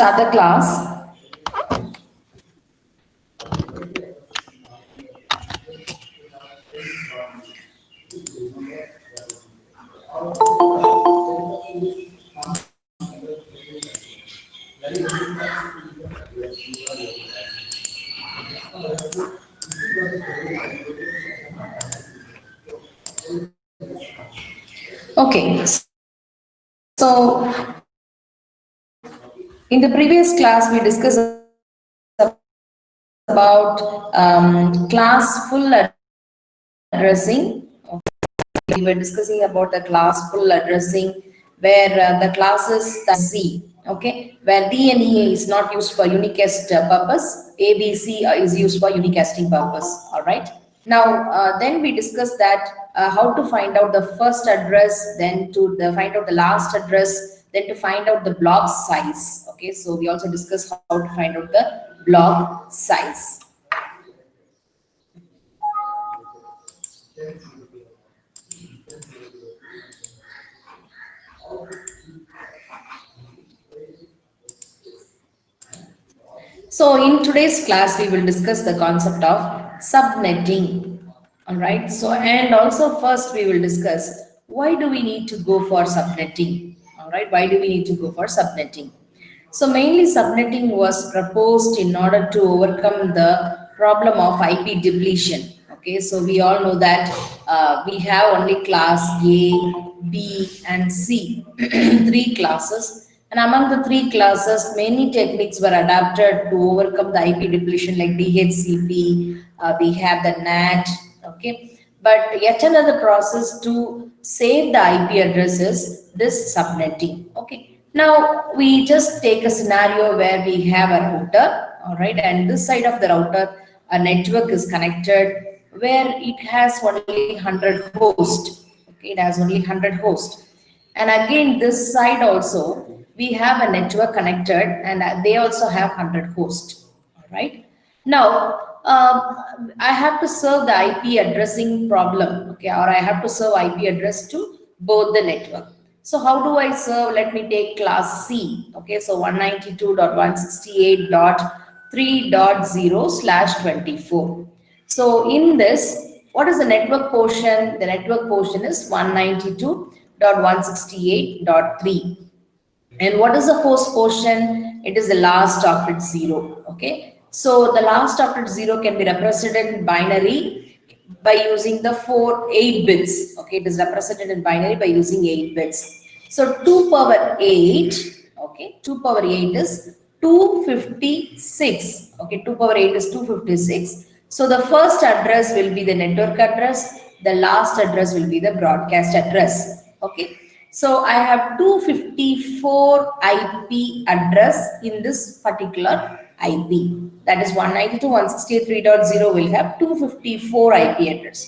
start the class. Okay, so in the previous class, we discussed about class full addressing. We were discussing about the class full addressing where the classes that C, okay, where D and E is not used for unicast purpose, A, B, C is used for unicasting purpose, all right. Now, then we discussed that how to find out the first address, then to find out the last address, then to find out the block size, okay. So we also discussed how to find out the block size. So in today's class, we will discuss the concept of subnetting. All right. So, and also first we will discuss why do we need to go for subnetting? All right. Why do we need to go for subnetting? So mainly subnetting was proposed in order to overcome the problem of IP depletion. Okay. So we all know that we have only class A, B, and C, three classes. And among the three classes, many techniques were adapted to overcome the IP depletion like DHCP, we have the NAT, okay. But yet another process to save the IP address is this subnetting, okay. Now we just take a scenario where we have a router, all right, and this side of the router, a network is connected where it has only 100 hosts, okay, it has only 100 hosts. And again, this side also, we have a network connected and they also have 100 hosts. All right. Now, I have to serve the IP addressing problem, okay, or I have to serve IP address to both the network. So how do I serve? Let me take class C, okay, so 192.168.3.0/24. So in this, what is the network portion? The network portion is 192.168.3. And what is the host portion? It is the last octet 0. Okay. So the last octet 0 can be represented in binary by using the 8 bits. Okay. It is represented in binary by using 8 bits. So 2 power 8. Okay. 2 power 8 is 256. Okay. 2 power 8 is 256. So the first address will be the network address. The last address will be the broadcast address. Okay. So I have 254 IP address in this particular IP. That is 192.168.3.0 will have 254 IP address.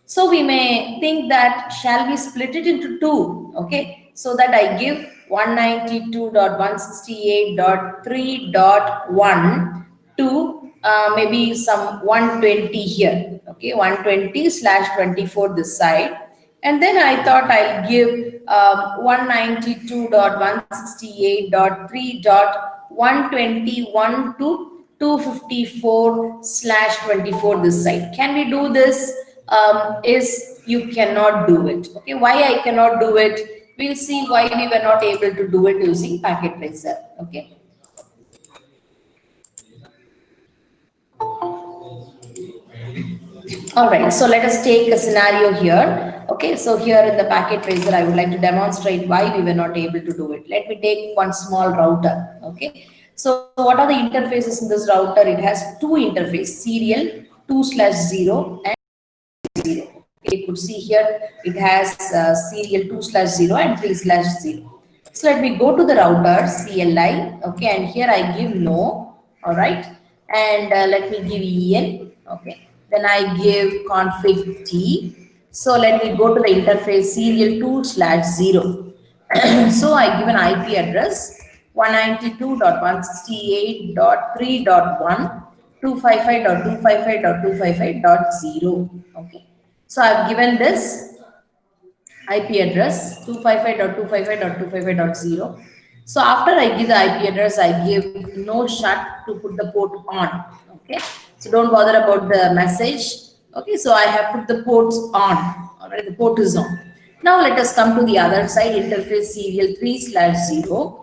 So we may think that shall we split it into two? Okay. So that I give 192.168.3.1 to maybe some 120 here. Okay. 120/24 this side. And then I thought I'll give 192.168.3.121 to 254/24 this side. Can we do this? Is you cannot do it. Okay, why I cannot do it? We'll see why we were not able to do it using packet tracer. Okay. All right, so let us take a scenario here. Okay, so here in the packet tracer, I would like to demonstrate why we were not able to do it. Let me take one small router. Okay, so what are the interfaces in this router? It has two interfaces, serial 2/0 and 0. You could see here it has serial 2/0 and 3/0. So let me go to the router CLI. Okay, and here I give no. All right, and let me give EN. Okay, then I give config T. So let me go to the interface serial 2/0. So I give an IP address 192.168.3.1 255.255.255.0. Okay. So I've given this IP address 255.255.255.0. So after I give the IP address, I give no shut to put the port on. Okay. So don't bother about the message. Okay. So I have put the ports on. All right. The port is on. Now let us come to the other side, interface serial 3/0.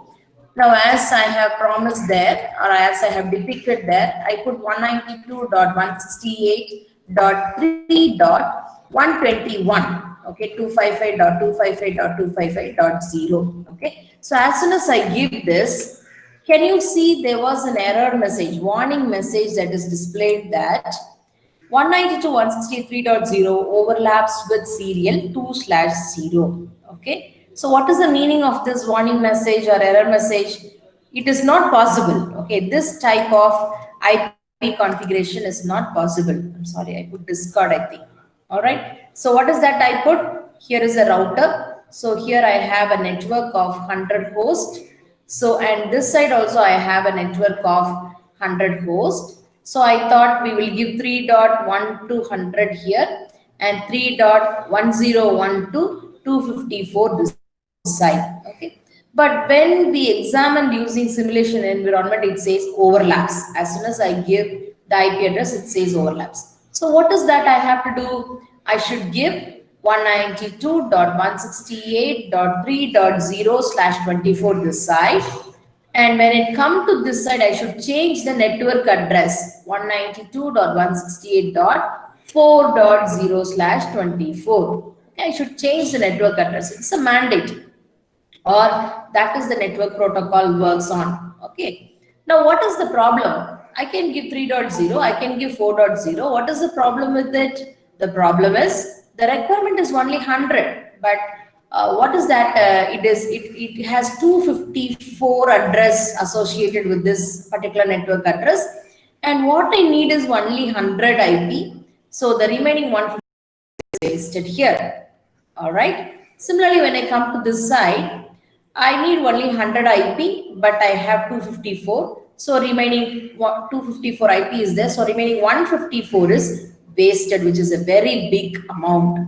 Now, as I have promised there, or as I have depicted there, I put 192.168.3.121. Okay, 255.255.255.0. Okay, so as soon as I give this, can you see there was an error message, warning message that is displayed that 192.168.3.0 overlaps with serial 2/0. Okay. So what is the meaning of this warning message or error message? It is not possible. Okay. This type of IP configuration is not possible. I'm sorry, I put discard, I think. All right. So what is that I put? Here is a router. So here I have a network of 100 hosts. So, and this side also I have a network of 100 hosts. So I thought we will give 3.1200 here and 3.1012 254 this side. Okay. But when we examined using simulation environment, it says overlaps. As soon as I give the IP address, it says overlaps. So what is that I have to do? I should give 192.168.3.0/24 this side. And when it comes to this side, I should change the network address 192.168.4.0/24. I should change the network address. It's a mandate, or that is the network protocol works on. Okay. Now, what is the problem? I can give 3.0, I can give 4.0. What is the problem with it? The problem is the requirement is only 100, but what is that? It has 254 address associated with this particular network address, and what I need is only 100 IP. So the remaining 150 is pasted here. All right. Similarly, when I come to this side, I need only 100 IP, but I have 254. So remaining 254 IP is there. So remaining 154 is wasted, which is a very big amount.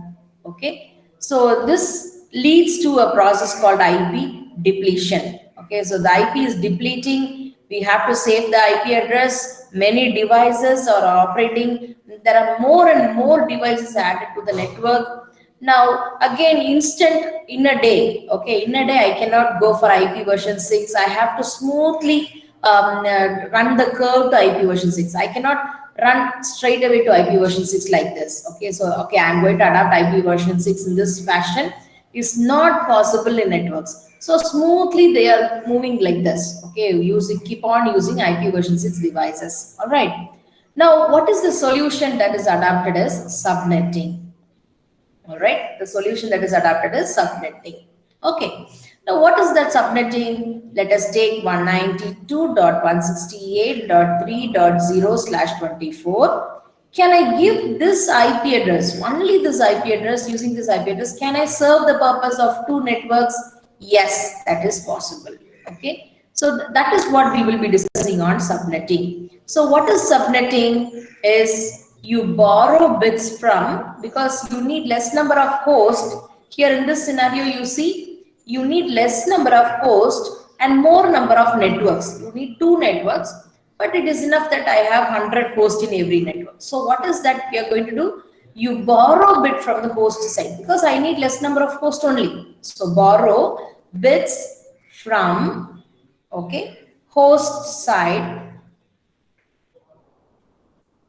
Okay. So this leads to a process called IP depletion. Okay. So the IP is depleting. We have to save the IP address. Many devices are operating. There are more and more devices added to the network. Now, again, instant in a day, okay, in a day, I cannot go for IP version 6. I have to smoothly run the curve to IP version 6. I cannot run straight away to IP version 6 like this. Okay, so, okay, I'm going to adapt IP version 6 in this fashion. It's not possible in networks. So smoothly they are moving like this. Okay, keep on using IP version 6 devices. All right. Now, what is the solution that is adapted as subnetting? All right, the solution that is adapted is subnetting. Okay, now what is that subnetting? Let us take 192.168.3.0/24. Can I give this IP address, only this IP address, using this IP address, can I serve the purpose of two networks? Yes, that is possible. Okay, so that is what we will be discussing on subnetting. So what is subnetting is you borrow bits from, because you need less number of hosts. Here in this scenario, you see, you need less number of hosts and more number of networks. You need two networks, but it is enough that I have 100 hosts in every network. So what is that we are going to do? You borrow bit from the host side, because I need less number of hosts only. So borrow bits from, okay, host side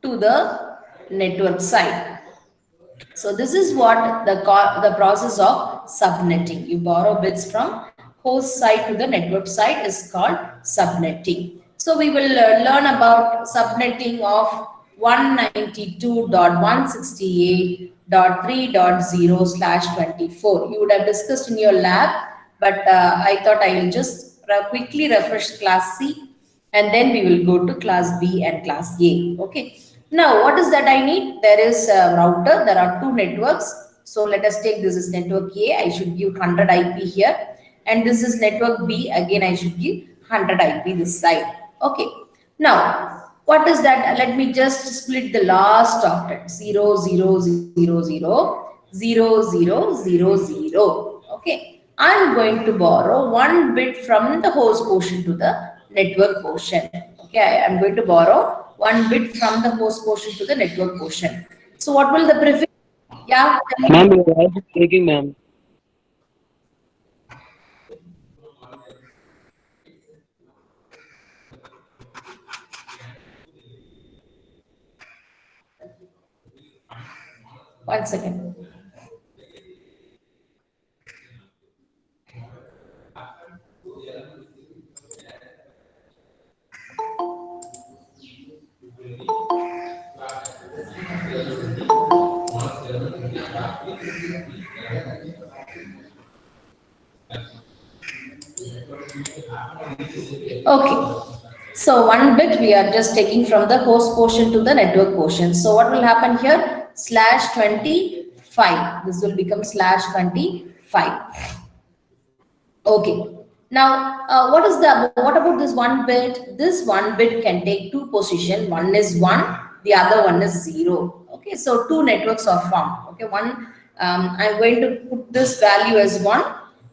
to the network side. So this is what the process of subnetting. You borrow bits from host side to the network side is called subnetting. So we will learn about subnetting of 192.168.3.0/24. You would have discussed in your lab, but I thought I will just quickly refresh class C, and then we will go to class B and class A. Okay. Now, what is that I need? There is a router. There are two networks. So let us take this is network A. I should give 100 IP here. And this is network B. Again, I should give 100 IP this side. Okay. Now, what is that? Let me just split the last octet. 0, 0, 0, 0, 0, 0, 0, 0, 0. Okay. I'm going to borrow 1 bit from the host portion to the network portion. Okay, I'm going to borrow 1 bit from the host portion to the network portion. So what will the prefix? Yeah, tell me. Ma'am, your voice is breaking, ma'am. One second. Okay. So 1 bit we are just taking from the host portion to the network portion. So what will happen here? Slash 25. This will become slash 25. Okay. Now, what about this 1 bit? This 1 bit can take two position. One is 1, the other one is 0. Okay, so two networks are formed. Okay, one I'm going to put this value as 1.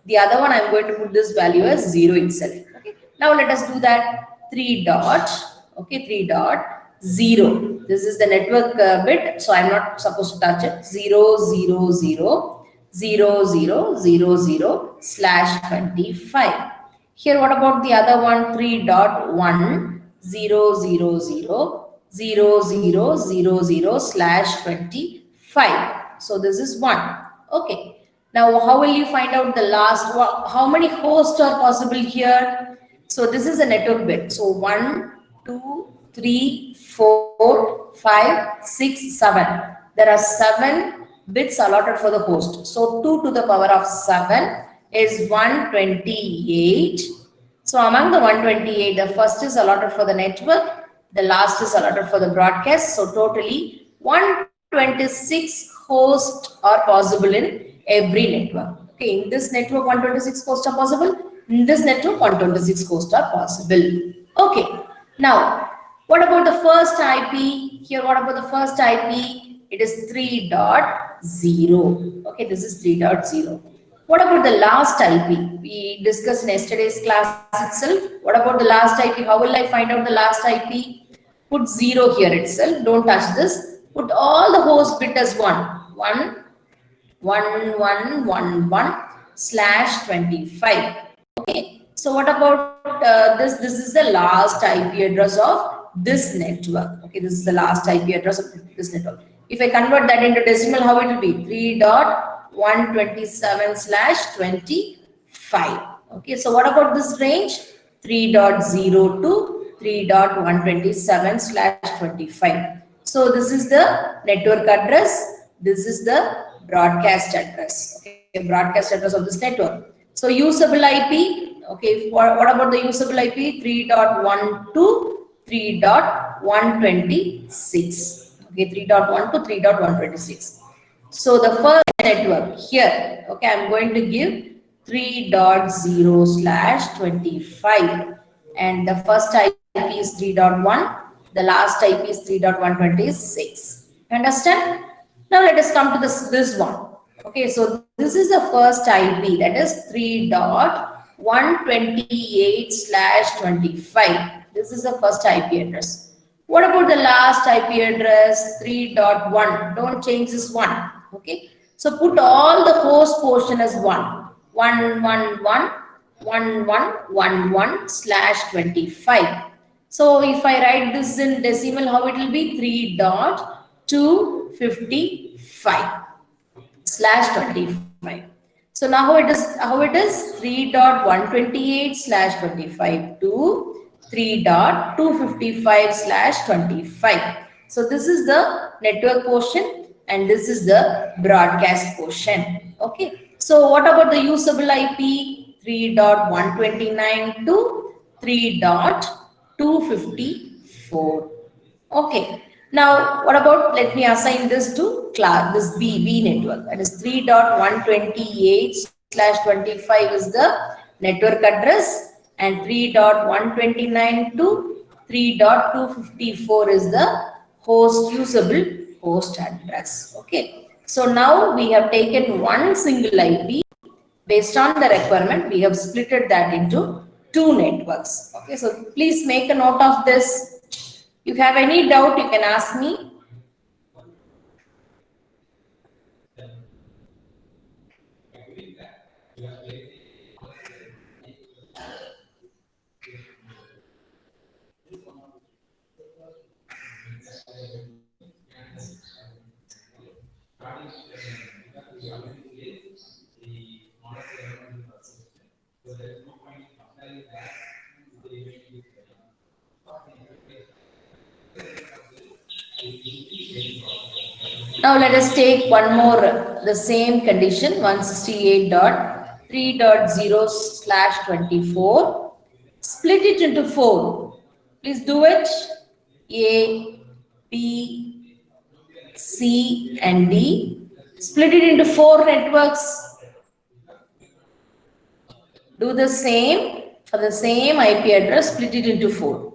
The other one I'm going to put this value as 0 itself. Okay. Now let us do that. 3 dot. Okay, 3 dot 0. This is the network bit, so I'm not supposed to touch it. 0 0 0 0 0 0 0 slash 25. Here, what about the other one? 3 dot 1 0 0 0 0 0 0 0 slash 25. So this is 1. Okay. Now, how will you find out the last? How many hosts are possible here? So this is a network bit. So 1, 2, 3, 4, 5, 6, 7. There are 7 bits allotted for the host. So 2 to the power of 7 is 128. So among the 128, the first is allotted for the network, the last is allotted for the broadcast. So totally 126 hosts are possible in every network. Okay, in this network 126 hosts are possible. In this network 126 hosts are possible. Okay, now what about the first IP? Here, what about the first IP? It is 3.0. Okay, this is 3.0. What about the last IP? We discussed in yesterday's class itself. What about the last IP? How will I find out the last IP? Put 0 here itself. Don't touch this. Put all the host bit as 1. 1, 1, 1, 1, 1 slash 25. Okay. So what about this? This is the last IP address of this network. Okay, this is the last IP address of this network. If I convert that into decimal, how it will be? 3.127 slash 25. Okay, so what about this range? 3.0 to 3.127 slash 25. So this is the network address. This is the broadcast address. Okay, broadcast address of this network. So usable IP, okay, what about the usable IP? 3.1 to 3.126. Okay, 3.1 to 3.126. So the first network here, okay, I'm going to give 3.0 slash 25. And the first IP is 3.1, the last IP is 3.126. Understand? Now let us come to this one. Okay, so this is the first IP, that is 3.128 slash 25. This is the first IP address. What about the last IP address 3.1? Don't change this one. Okay, so put all the host portion as 1. 1, 1, 1, 1, 1, 1, 1 slash 25. So if I write this in decimal, how it will be? 3.255 slash 25. So now how it is 3.128 slash 25 to 3.255 slash 25. So this is the network portion and this is the broadcast portion. Okay. So what about the usable IP? 3.129 to 3.254. Okay. Now, what about, let me assign this to class, this B network. That is 3.128 slash 25 is the network address and 3.129 to 3.254 is the host usable host address. Okay. So now we have taken one single IP Based on the requirement, we have splitted that into two networks. Okay, so please make a note of this. If you have any doubt, you can ask me. Now let us take one more, the same condition, 168.3.0/24. Split it into four. Please do it. A, B, C, and D. Split it into four networks. Do the same for the same IP address, split it into four.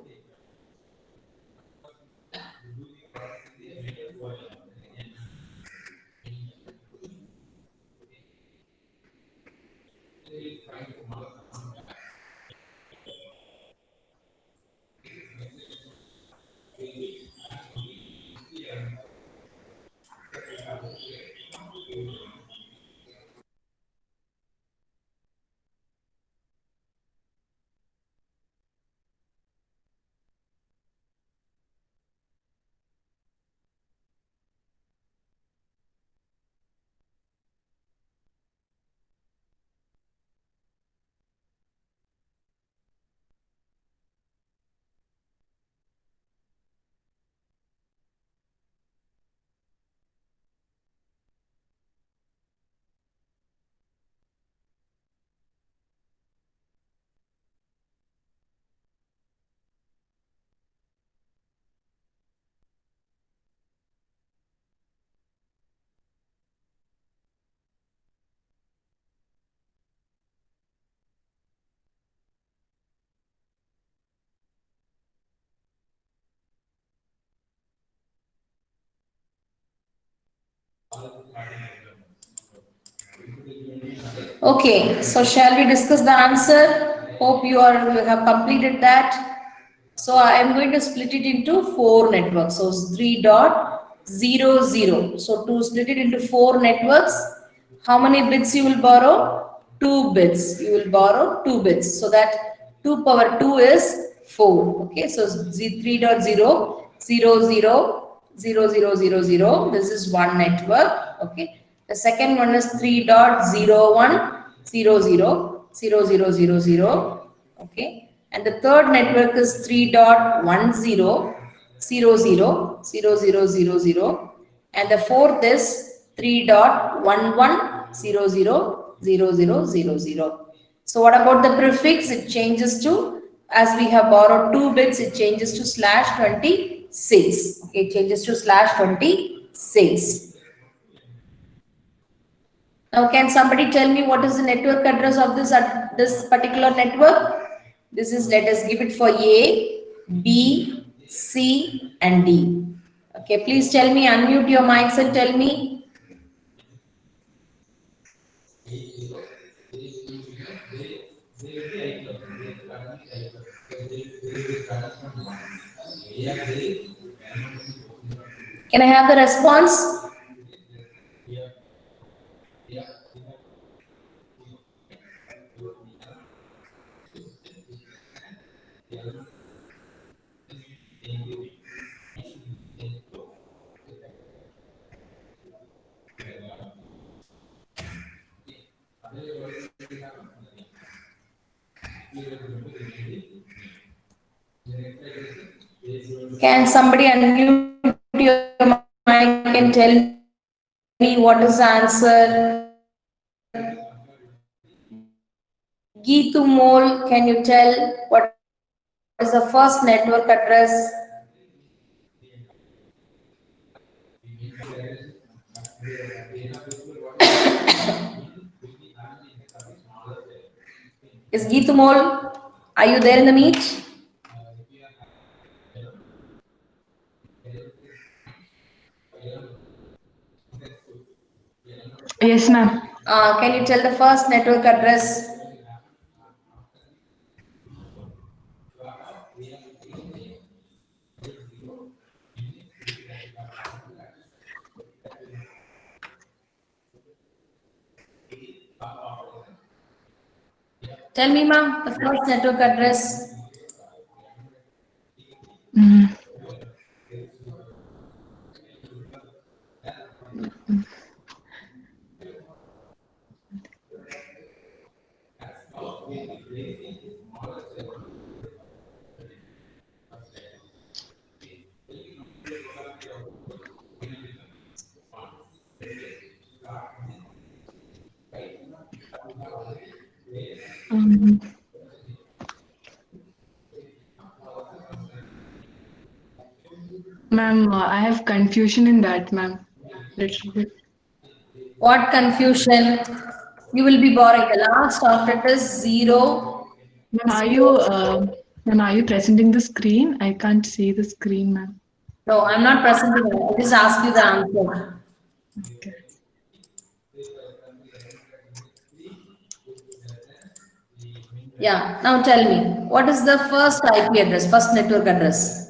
Okay, so shall we discuss the answer? Hope you have completed that. So I am going to split it into four networks. So 3.00. So to split it into four networks, how many bits you will borrow? 2 bits. You will borrow 2 bits. So that 2 power 2 is 4. Okay, so 3.0.0.0.0.0.0. This is one network. Okay, the second one is 3.01.0.0.0.0.0. Okay, and the third network is 3.10.0.0.0.0.0, and the fourth is 3.11.0.0.0.0.0. So what about the prefix? It changes to, as we have borrowed 2 bits, it changes to /26. Okay, it changes to /26. Now, can somebody tell me what is the network address of this particular network? This is, let us give it for A, B, C, and D. Okay, please tell me, unmute your mics and tell me. Can I have the response? Can somebody unmute your mic and tell me what is the answer? Geetu Mol, can you tell what is the first network address? Is Geetu Mol, are you there in the meet? Yes, ma'am. Can you tell the first network address? Tell me, ma'am, the first network address. Mm, um, Ma'am, I have confusion in that, ma'am. Little bit. What confusion? You will be borrowing the last of it is 0, Ma'am, 0. ma'am, are you presenting the screen? I can't see the screen, ma'am. No, I'm not presenting it. I just ask you the answer. Okay. Yeah. Now tell me, what is the first IP address, first network address?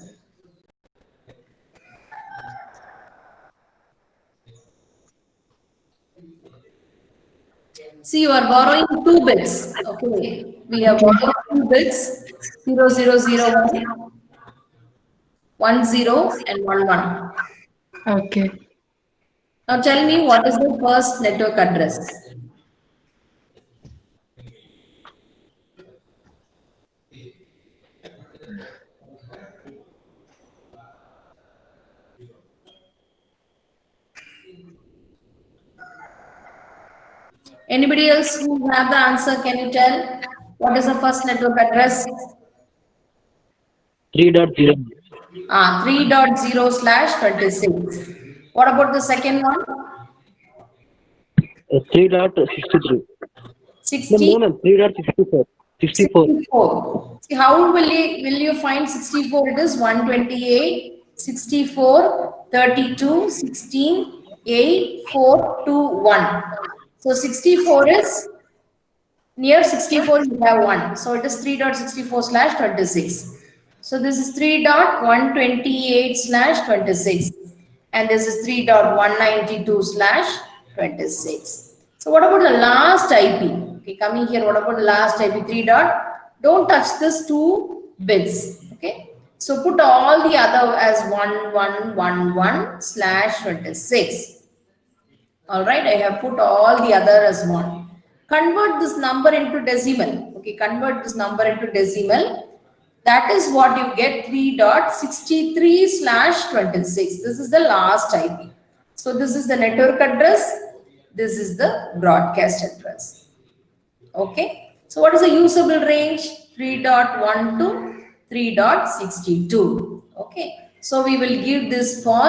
See, you are borrowing 2 bits. Okay. We have Okay. borrowed 2 bits, 0001, 10, and 11. Okay. Now tell me, what is the first network address? Anybody else who have the answer, can you tell? What is the first network address? 3.0. 3.0/26. What about the second one? 3.63. No, 60, no, 3.64. 64. 64. See, how will you find 64? It is 128, 64, 32, 16, 8, 4, 2, 1. So 64 is near 64, you have 1. So it is 3.64/26. So this is 3.128/26. And this is 3.192/26. So what about the last IP? Okay, coming here, what about the last IP? 3 dot. Don't touch this 2 bits. Okay. So put all the other as 1111/26. All right, I have put all the other as 1. Convert this number into decimal. Okay, convert this number into decimal. That is what you get, 3.63/26. This is the last IP. So this is the network address. This is the broadcast address. Okay. So what is the usable range? 3.1 to 3.62. Okay. So we will give this for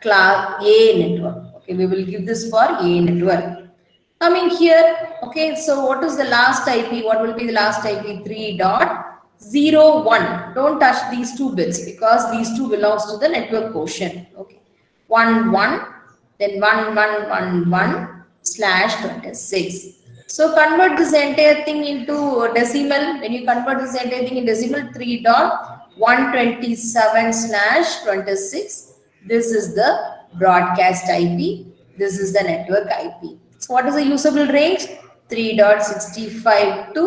class A network. Okay. We will give this for A network. Coming here. Okay. So what is the last IP? What will be the last IP? 3.01. Don't touch these 2 bits because these two belongs to the network portion. Okay. 1, 1, then 1111/26. So convert this entire thing into decimal. When you convert this entire thing in decimal, 3.127/26. This is the broadcast IP. This is the network IP. So what is the usable range? 3.65 to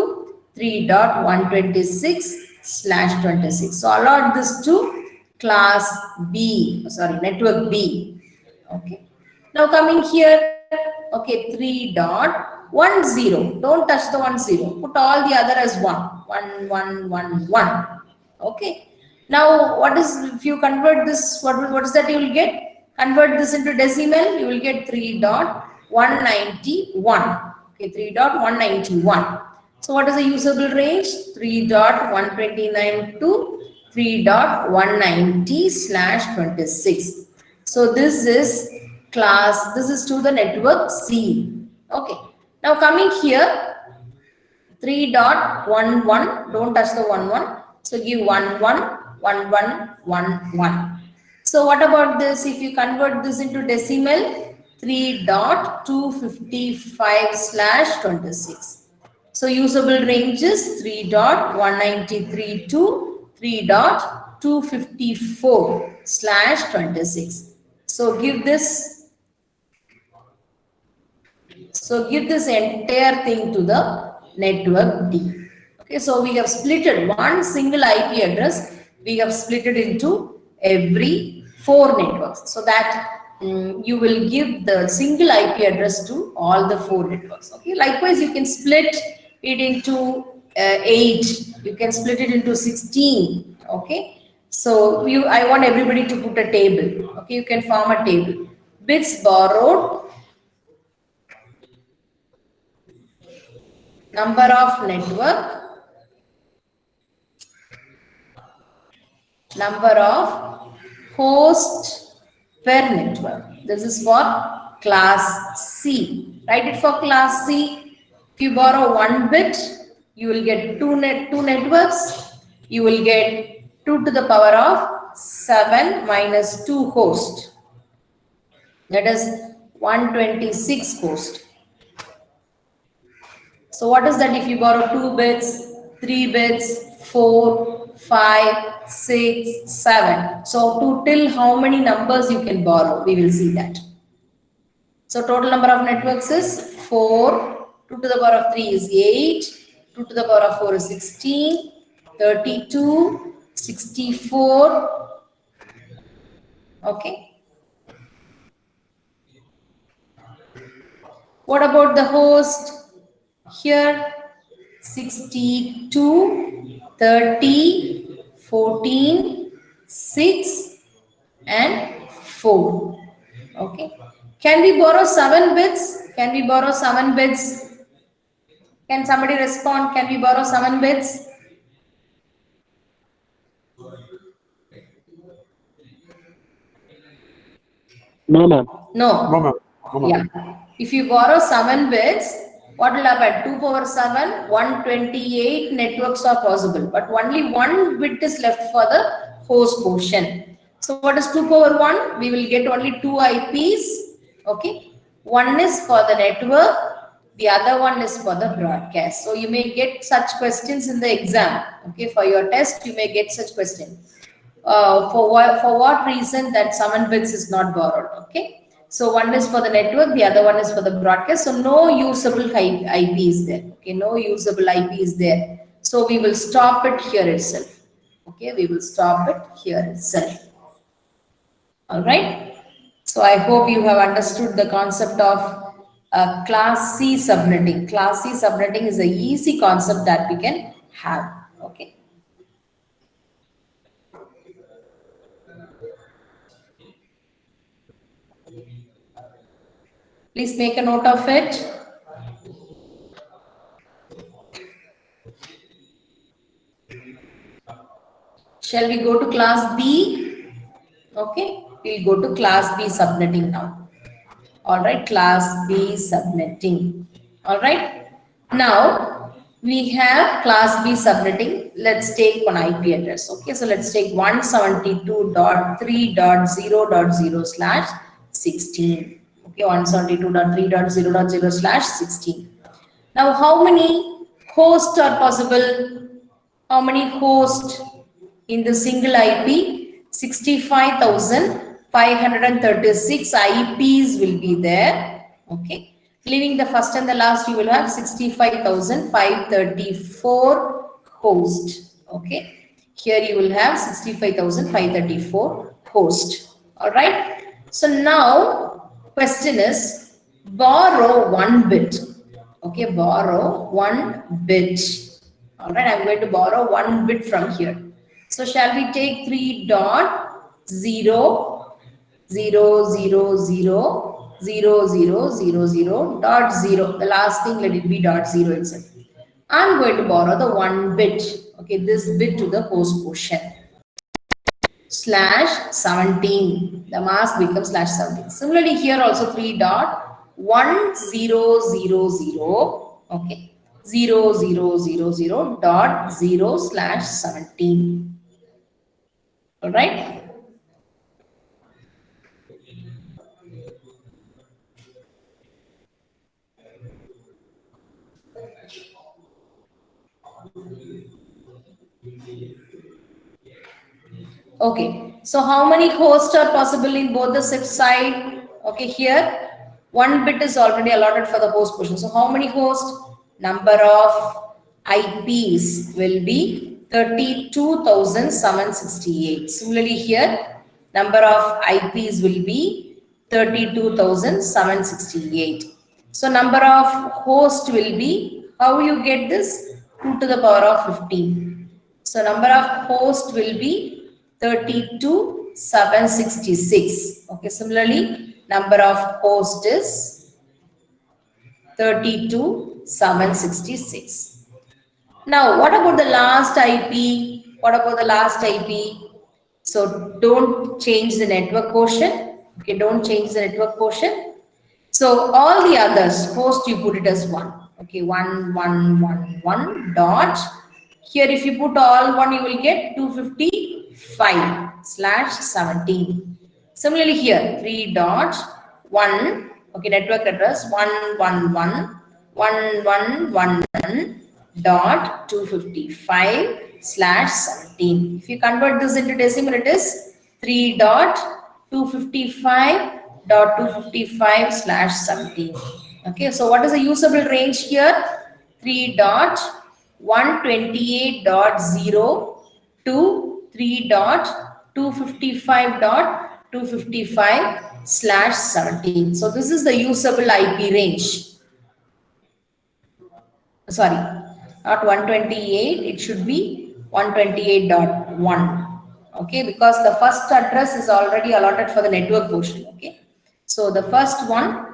3.126/26. So allot this to class B, sorry, network B. Okay. Now coming here, okay, 3.10. Don't touch the 10. Put all the other as 1. 1, 1, 1, 1. Okay. Now, what is, if you convert this, what is that you will get? Convert this into decimal, you will get 3.191. Okay, 3.191. So what is the usable range? 3.129 to 3.190/26. So this is this is to the network C. Okay. Now coming here, 3.11. Don't touch the 11. So give 111111. So what about this? If you convert this into decimal, 3.255/26. So usable range is 3.193 to 3.254/26. So give this entire thing to the network D. Okay, so we have split it one single IP address. We have split it into every 4 networks, so that you will give the single IP address to all the 4 networks. Okay, likewise you can split it into 8. You can split it into 16. Okay, so I want everybody to put a table. Okay, you can form a table. Bits borrowed, number of network, number of host per network. This is for class C. Write it for class C. If you borrow 1 bit, you will get two networks. You will get 2 to the power of 7 minus 2 host. That is 126 host. So what is that if you borrow 2 bits, 3 bits, 4, 5, 6, 7. So to till how many numbers you can borrow, we will see that. So total number of networks is 4, 2 to the power of 3 is 8, 2 to the power of 4 is 16, 32, 64. Okay. What about the host? Here 62, 30, 14, 6 and 4. Okay. Can we borrow 7 bits? Can we borrow 7 bits? Can somebody respond? Can we borrow 7 bits? No, ma'am. No. No, ma'am. No, ma'am. Yeah. If you borrow 7 bits, what will happen? 2 power 7, 128 networks are possible, but only 1 bit is left for the host portion. So what is 2 power 1? We will get only 2 IPs. Okay. One is for the network, the other one is for the broadcast. So you may get such questions in the exam. Okay. For your test, you may get such question. For what reason that 7 bits is not borrowed. Okay. So one is for the network, the other one is for the broadcast. So no usable IP is there. Okay, no usable IP is there. So we will stop it here itself. Okay, we will stop it here itself. All right. So I hope you have understood the concept of class C subnetting. Class C subnetting is an easy concept that we can have. Okay. Please make a note of it. Shall we go to class B? Okay, we'll go to class B subnetting now. All right, class B subnetting. All right, now we have class B subnetting. Let's take one IP address. Okay, so let's take 172.3.0.0/16. Okay, 172.3.0.0/16. Now, how many hosts are possible? How many hosts in the single IP? 65,536 IPs will be there. Okay. Leaving the first and the last, you will have 65,534 hosts. Okay. Here you will have 65,534 hosts. All right. So now, question is, borrow 1 bit. Okay, borrow 1 bit. All right, I'm going to borrow 1 bit from here. So shall we take 3.0.0.0.0.0. The last thing, let it be .0 itself. I'm going to borrow the 1 bit. Okay, this bit to the host portion. /17. The mask becomes /17. Similarly, here also 3.1000. Okay. 0000.0/17. All right. Okay, so how many hosts are possible in both the side? Okay, here one bit is already allotted for the host portion. So how many hosts? Number of IPs will be 32,768. Similarly here, number of IPs will be 32,768. So number of hosts will be, how you get this? 2 to the power of 15. So number of hosts will be 32,766. Okay, similarly, number of hosts is 32,766. Now, what about the last IP? What about the last IP? So don't change the network quotient. Okay, don't change the network quotient. So all the others, host you put it as 1. Okay, 1, 1, 1, 1 dot. Here if you put all 1, you will get 255/17. Similarly here, 3 dot 1, okay, network address 111.111 dot 255/17. If you convert this into decimal, it is 3 dot 255.255/17. Okay, so what is the usable range here? 3.128.0 to 3.255.255/17. So this is the usable IP range. Sorry, not 128, it should be 128.1. Okay, because the first address is already allotted for the network portion. Okay, so the first one,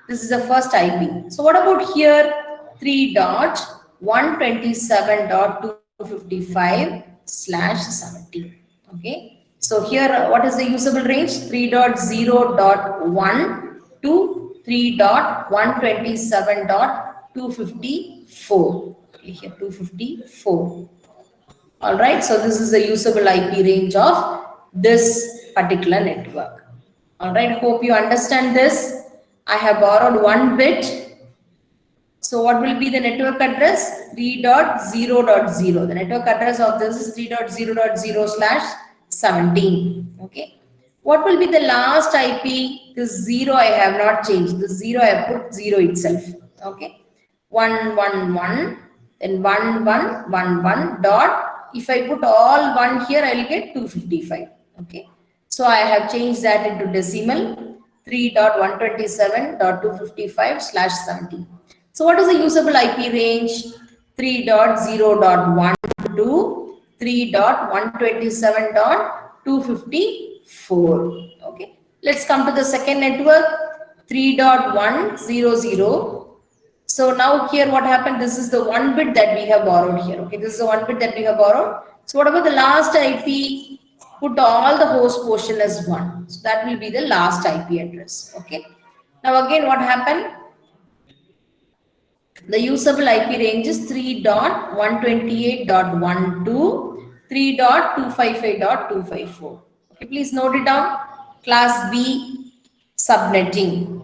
this is the first IP. So what about here? 3.127.255/17. Okay, so here what is the usable range? 3.0.1 to 3.127.254. Okay, here 254. All right, so this is the usable IP range of this particular network. All right, hope you understand this. I have borrowed 1 bit. So what will be the network address? 3.0.0. The network address of this is 3.0.0/17. Okay. What will be the last IP? This 0 I have not changed. This 0 I have put 0 itself. Okay. 111, then 1111 dot. If I put all 1 here, I will get 255. Okay. So I have changed that into decimal. 3.127.255/17. So what is the usable IP range? 3.0.1 to 3.127.254. Okay. Let's come to the second network, 3.100. So now here what happened? This is the 1 bit that we have borrowed here. Okay, this is the 1 bit that we have borrowed. So what about the last IP? Put all the host portion as 1. So that will be the last IP address. Okay. Now again, what happened? The usable IP range is 3.128.1 to 3.255.254. Okay, please note it down. Class B subnetting.